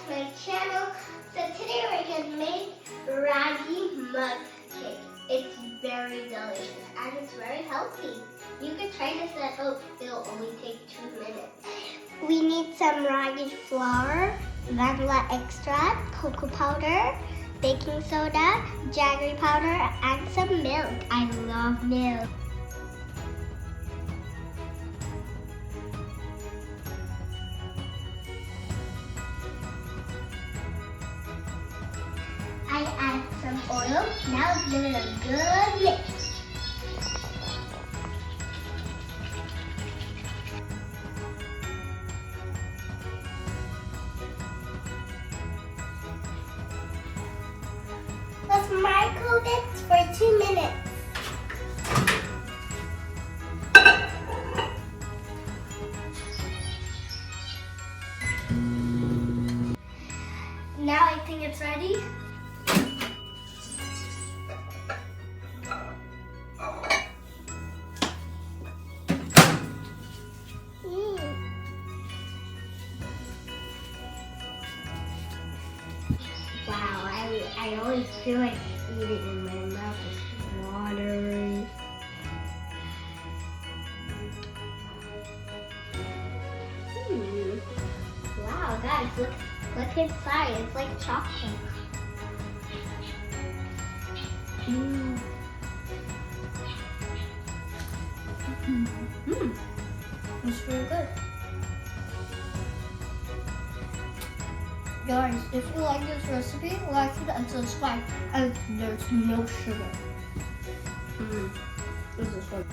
to my channel. So today we're going to make Ragi mug cake. It's very delicious and it's very healthy. You can try this at home. It'll only take 2 minutes. We need some Ragi flour, vanilla extract, cocoa powder, baking soda, jaggery powder, and some milk. I love milk. I add some oil. Now give it a good mix. Let's microwave it for 2 minutes. Now I think it's ready. Wow, I always feel like eating in my mouth is watery. Wow, guys, look inside. It's like chocolate. It's really good. Guys, if you like this recipe, like it and subscribe. And there's no sugar. This is good.